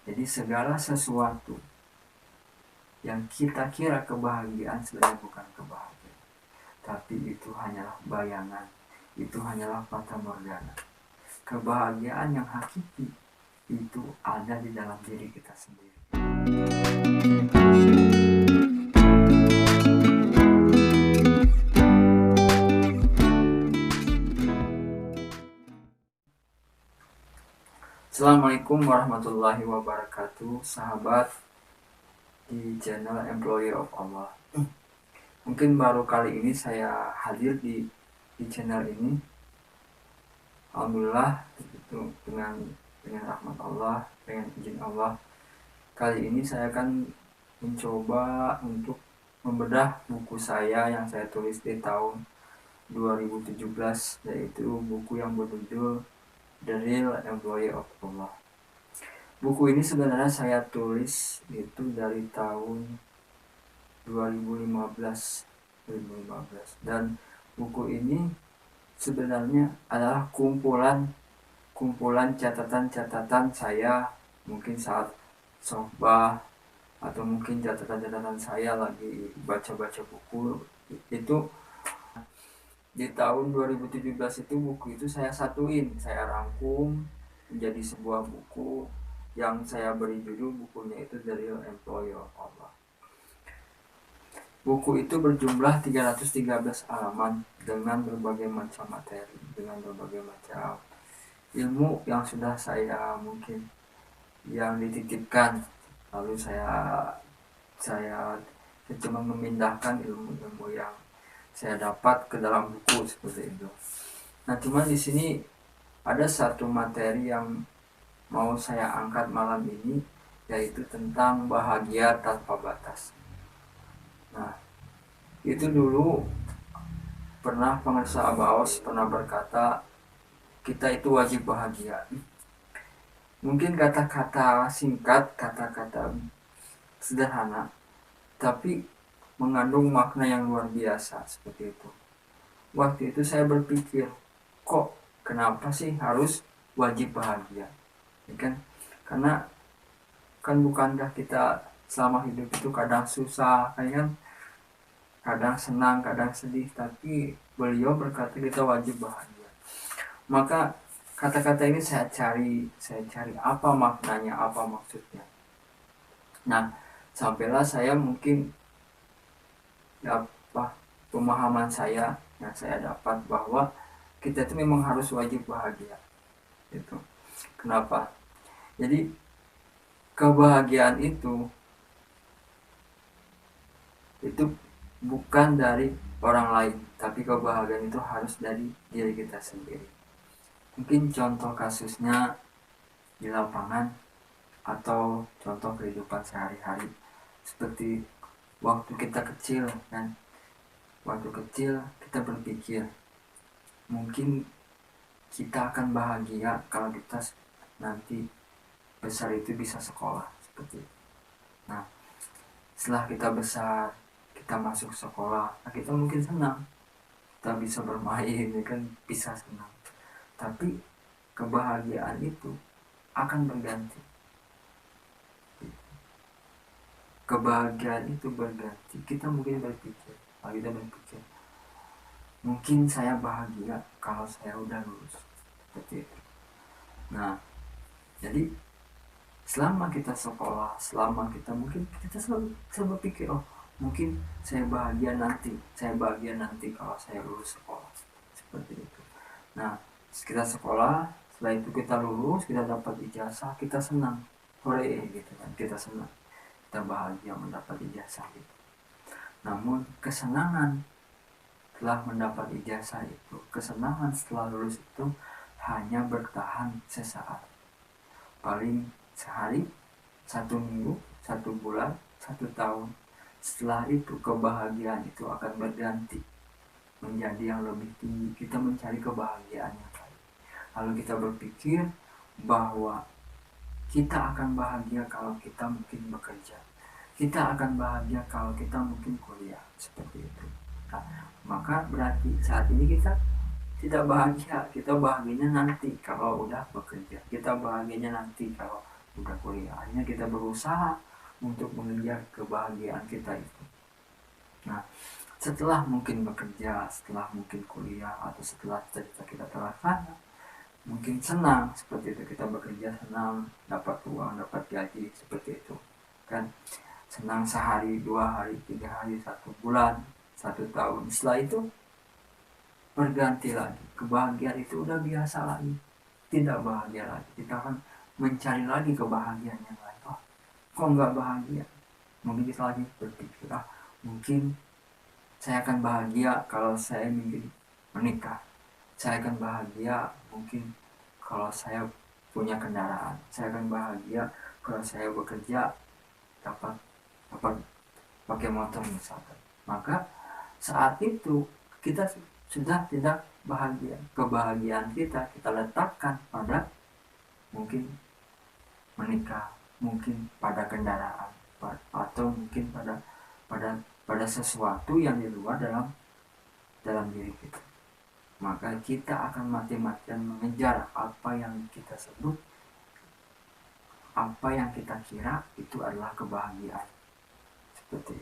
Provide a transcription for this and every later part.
Jadi segala sesuatu yang kita kira kebahagiaan sebenarnya bukan kebahagiaan, tapi itu hanyalah bayangan, itu hanyalah fata morgana. Kebahagiaan yang hakiki itu ada di dalam diri kita sendiri. Assalamualaikum warahmatullahi wabarakatuh, sahabat di channel Employee of Allah. Mungkin baru kali ini saya hadir di channel ini. Alhamdulillah itu dengan rahmat Allah, dengan izin Allah. Kali ini saya akan mencoba untuk membedah buku saya yang saya tulis di tahun 2017, yaitu buku yang berjudul The Real Employee of Allah. Buku ini sebenarnya saya tulis itu dari tahun 2015 dan buku ini sebenarnya adalah kumpulan catatan-catatan saya mungkin saat sohbah atau mungkin catatan-catatan saya lagi baca-baca buku itu. Di tahun 2017 itu buku itu saya satuin, saya rangkum menjadi sebuah buku yang saya beri judul bukunya itu The Real Employee of Allah. Buku itu berjumlah 313 halaman dengan berbagai macam materi, dengan berbagai macam ilmu yang sudah saya mungkin yang dititipkan, lalu saya cuma memindahkan ilmu-ilmu yang saya dapat ke dalam buku seperti itu. Nah, cuman di sini ada satu materi yang mau saya angkat malam ini, yaitu tentang bahagia tanpa batas. Nah, itu dulu pernah pengusaha Abaos pernah berkata, kita itu wajib bahagia. Mungkin kata-kata singkat, kata-kata sederhana, tapi mengandung makna yang luar biasa seperti itu. Waktu itu saya berpikir, kok kenapa sih harus wajib bahagia? Ya kan? Karena kan bukankah kita selama hidup itu kadang susah, kan? Kadang senang, kadang sedih, tapi beliau berkata kita wajib bahagia. Maka kata-kata ini saya cari apa maknanya, apa maksudnya. Nah, sampailah saya mungkin pemahaman saya yang saya dapat bahwa kita itu memang harus wajib bahagia. Itu. Kenapa? Jadi kebahagiaan itu bukan dari orang lain, tapi kebahagiaan itu harus dari diri kita sendiri. Mungkin contoh kasusnya di lapangan atau contoh kehidupan sehari-hari, seperti waktu kita kecil kan. Waktu kecil kita berpikir mungkin kita akan bahagia kalau kita nanti besar itu bisa sekolah seperti itu. Nah, setelah kita besar, kita masuk sekolah, nah kita mungkin senang, kita bisa bermain, kan bisa senang. Tapi kebahagiaan itu akan berganti. Kebahagiaan itu berganti. Kita mungkin berpikir, mungkin saya bahagia kalau saya udah lulus seperti itu. Nah, jadi selama kita sekolah, selama kita mungkin kita selalu berpikir, oh mungkin saya bahagia nanti kalau saya lulus sekolah seperti itu. Nah, kita sekolah, setelah itu kita lulus, kita dapat ijazah, kita senang, hore gitu kan, kita senang, kita bahagia mendapat ijazah itu. Namun kesenangan setelah mendapat ijazah itu, kesenangan setelah lulus itu hanya bertahan sesaat, paling sehari, 1 minggu, 1 bulan, 1 tahun. Setelah itu kebahagiaan itu akan berganti menjadi yang lebih tinggi. Kita mencari kebahagiaan yang lain. Lalu kita berpikir bahwa kita akan bahagia kalau kita mungkin bekerja, kita akan bahagia kalau kita mungkin kuliah seperti itu. Nah, maka berarti saat ini kita tidak bahagia, kita bahagianya nanti kalau udah bekerja, kita bahagianya nanti kalau udah kuliah, akhirnya kita berusaha untuk mengejar kebahagiaan kita itu. Nah, setelah mungkin bekerja, setelah mungkin kuliah, atau setelah cita-cita kita terlaksana, mungkin senang seperti itu, kita bekerja senang, dapat uang, dapat gaji seperti itu kan, senang sehari, 2 hari, 3 hari, 1 bulan, 1 tahun. Setelah itu berganti lagi, kebahagiaan itu udah biasa lagi, tidak bahagia lagi, kita akan mencari lagi kebahagiaan yang lain. Oh, kok nggak bahagia? Mungkin kita lagi berpikir, mungkin saya akan bahagia kalau saya mungkin menikah, saya akan bahagia mungkin kalau saya punya kendaraan, saya akan bahagia kalau saya bekerja dapat pakai motor misalkan. Maka saat itu kita sudah tidak bahagia. Kebahagiaan kita letakkan pada mungkin menikah, mungkin pada kendaraan, atau mungkin pada sesuatu yang di luar dalam diri kita. Maka kita akan mati-matian mengejar apa yang kita sebut, apa yang kita kira itu adalah kebahagiaan. Seperti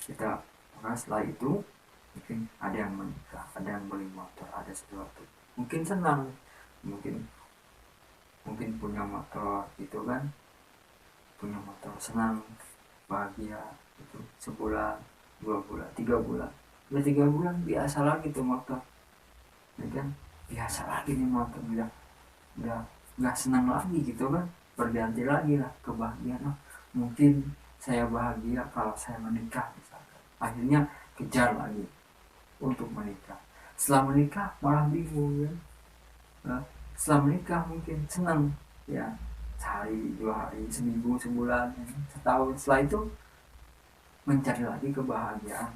kita, maka setelah itu mungkin ada yang menikah, ada yang beli motor, ada sesuatu, mungkin senang, mungkin punya motor itu kan, punya motor senang, bahagia itu sebulan, 2 bulan, 3 bulan, udah 3 bulan biasa lagi tuh motor, ya kan, biasa lagi nih motor, udah nggak senang lagi gitu kan, berganti lagi lah kebahagiaan. Mungkin saya bahagia kalau saya menikah misalkan, akhirnya kejar lagi untuk menikah. Setelah menikah malah bingung ya. Setelah menikah mungkin senang ya, sehari, 2 hari, seminggu, sebulan, setahun. Setelah itu mencari lagi kebahagiaan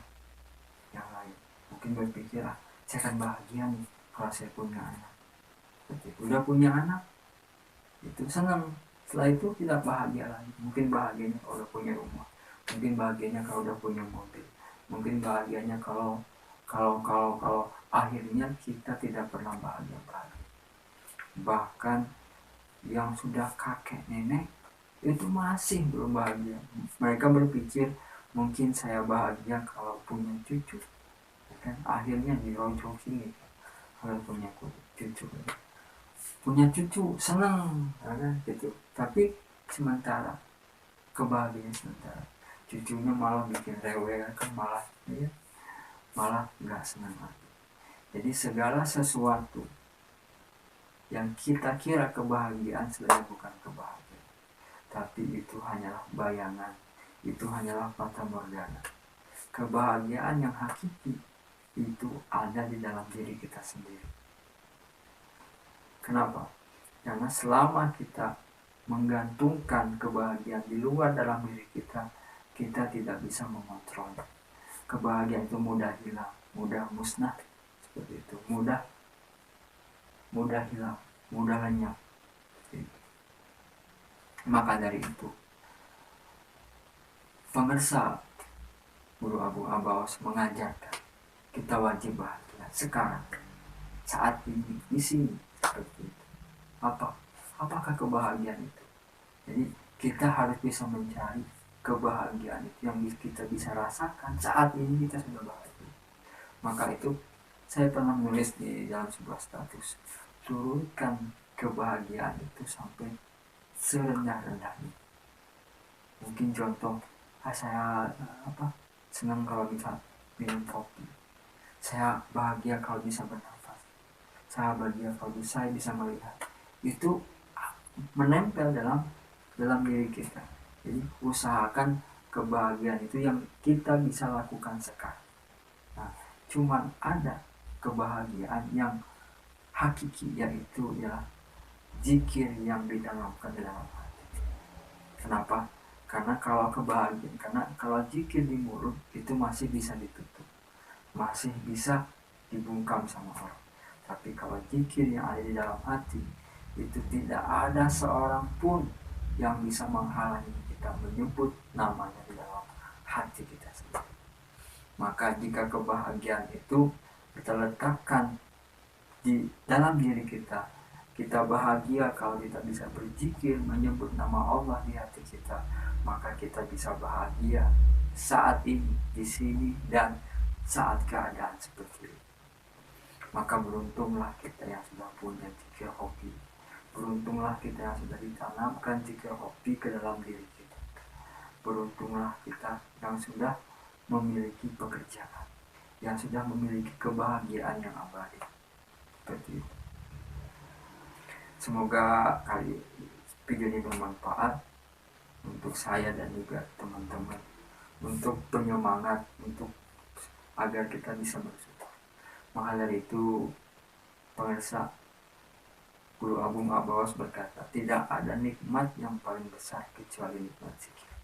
yang lain. Mungkin berpikir, saya akan bahagia nih kalau saya punya anak. Udah punya anak itu senang, setelah itu tidak bahagia lagi. Mungkin bahagianya kalau udah punya rumah, mungkin bahagianya kalau udah punya mobil, mungkin bahagianya kalau akhirnya kita tidak pernah bahagia. Bahkan yang sudah kakek nenek itu masih belum bahagia. Mereka berpikir mungkin saya bahagia kalau punya cucu, kan akhirnya dirojoki kalau punya cucu, senang kan gitu, tapi sementara, kebahagiaan sementara, cucunya malah bikin rewel kan, malah nggak senang lagi. Jadi segala sesuatu yang kita kira kebahagiaan sebenarnya bukan kebahagiaan, tapi itu hanyalah bayangan, itu hanyalah fata morgana. Kebahagiaan yang hakiki itu ada di dalam diri kita sendiri. Kenapa? Karena selama kita menggantungkan kebahagiaan di luar dalam diri kita, kita tidak bisa mengontrol. Kebahagiaan itu mudah hilang, mudah musnah, seperti itu, mudah hilang, mudah lenyap. Maka dari itu, pengersa Guru Agung Abaos mengajarkan kita wajib bahagia sekarang, saat ini, di sini, seperti itu. Apakah kebahagiaan itu? Jadi kita harus bisa mencari kebahagiaan itu yang kita bisa rasakan saat ini, kita sudah bahagia. Maka itu saya pernah menulis di dalam sebuah status, turunkan kebahagiaan itu sampai serendah-rendahnya. Mungkin contoh, saya senang kalau bisa minum kopi, saya bahagia kalau bisa bernafas, saya bahagia kalau saya bisa melihat. Itu menempel dalam diri kita. Jadi usahakan kebahagiaan itu yang kita bisa lakukan sekarang. Nah, cuman ada kebahagiaan yang hakiki, yaitu ya zikir yang ditanamkan dalam hati. Kenapa? Karena kalau zikir di mulut itu masih bisa ditutup, masih bisa dibungkam sama orang. Tapi kalau zikir yang ada di dalam hati, itu tidak ada seorang pun yang bisa menghalangi kita menyebut namanya di dalam hati kita sendiri. Maka jika kebahagiaan itu kita letakkan di dalam diri kita, Kita bahagia kalau kita bisa berzikir, menyebut nama Allah di hati kita. Maka kita bisa bahagia saat ini, di sini, dan saat keadaan seperti ini. Maka beruntunglah kita yang sudah punya zikir hobi. Beruntunglah kita yang sudah ditanamkan zikir hobi ke dalam diri kita. Beruntunglah kita yang sudah memiliki pekerjaan, yang sudah memiliki kebahagiaan yang abadi. Seperti itu. Semoga kali video ini bermanfaat untuk saya dan juga teman-teman, untuk penyemangat, untuk agar kita bisa bersyukur. Maka dari itu, pemirsa, Guru Agung Abawas berkata, tidak ada nikmat yang paling besar kecuali nikmat zikir.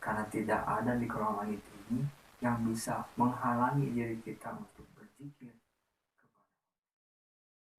Karena tidak ada di kolong langit ini yang bisa menghalangi diri kita untuk berzikir,